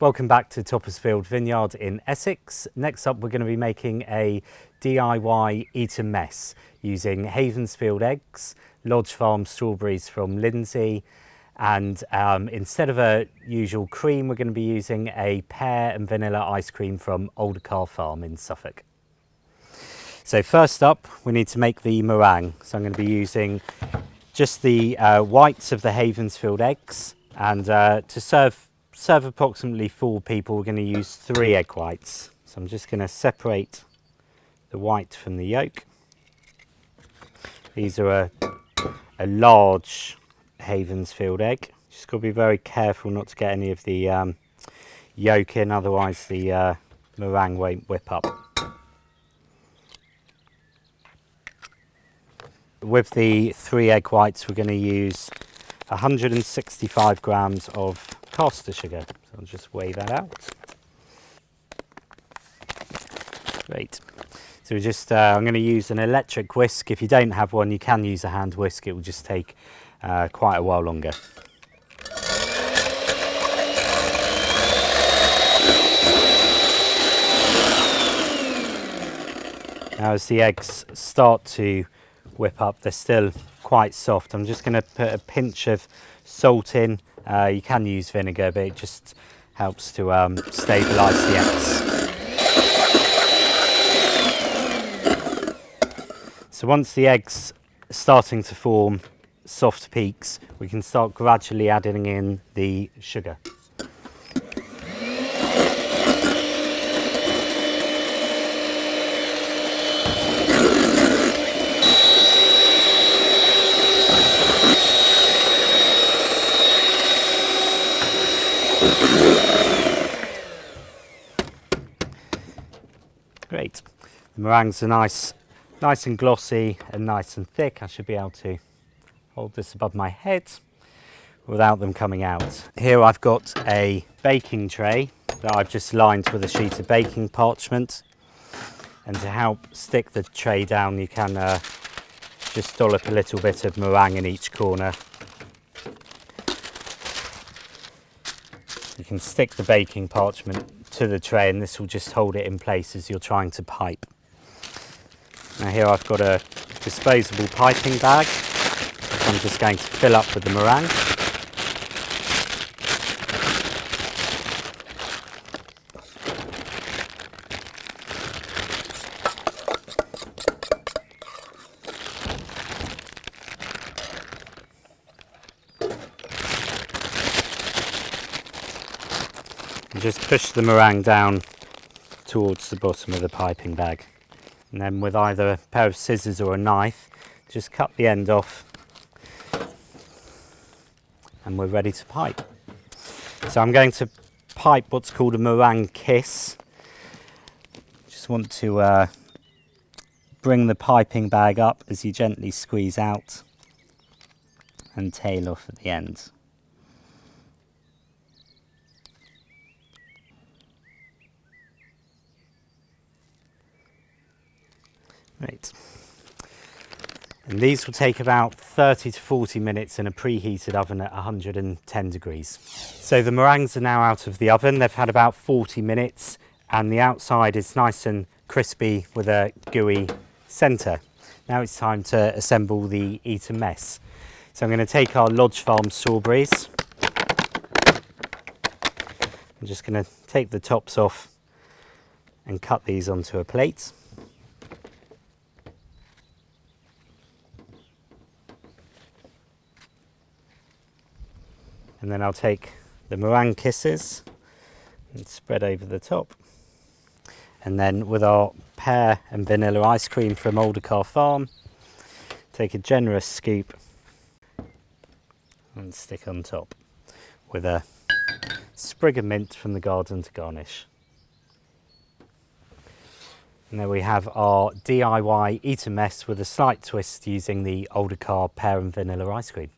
Welcome back to Toppersfield Vineyard in Essex. Next up we're going to be making a DIY Eton mess using Havensfield eggs, Lodge Farm strawberries from Lindsay, and instead of a usual cream we're going to be using a pear and vanilla ice cream from Aldercar Farm in Suffolk. So first up we need to make the meringue. So I'm going to be using just the whites of the Havensfield eggs, and to serve approximately 4 people, we're going to use 3 egg whites. So I'm just going to separate the white from the yolk. These are a large Havensfield egg. Just got to be very careful not to get any of the yolk in, otherwise the meringue won't whip up. With the 3 egg whites, we're going to use 165 grams of caster sugar. So I'll just weigh that out. Great. So we just, I'm going to use an electric whisk. If you don't have one, you can use a hand whisk. It will just take quite a while longer. Now as the eggs start to whip up, they're still quite soft. I'm just going to put a pinch of salt in. You can use vinegar, but it just helps to stabilise the eggs. So once the eggs are starting to form soft peaks, we can start gradually adding in the sugar. Great. The meringues are nice and glossy and nice and thick. I should be able to hold this above my head without them coming out. Here I've got a baking tray that I've just lined with a sheet of baking parchment. And to help stick the tray down, you can just dollop a little bit of meringue in each corner. You can stick the baking parchment to the tray and this will just hold it in place as you're trying to pipe. Now here I've got a disposable piping bag which I'm just going to fill up with the meringue. And just push the meringue down towards the bottom of the piping bag. And then with either a pair of scissors or a knife, just cut the end off and we're ready to pipe. So I'm going to pipe what's called a meringue kiss. Just want to bring the piping bag up as you gently squeeze out and tail off at the end. Right. And these will take about 30 to 40 minutes in a preheated oven at 110 degrees. So the meringues are now out of the oven. They've had about 40 minutes and the outside is nice and crispy with a gooey centre. Now it's time to assemble the Eton mess. So I'm going to take our Lodge Farm strawberries. I'm just going to take the tops off and cut these onto a plate. And then I'll take the meringue kisses and spread over the top. And then with our pear and vanilla ice cream from Aldercar Farm, take a generous scoop and stick on top with a sprig of mint from the garden to garnish. And there we have our DIY Eton mess with a slight twist using the Aldercar pear and vanilla ice cream.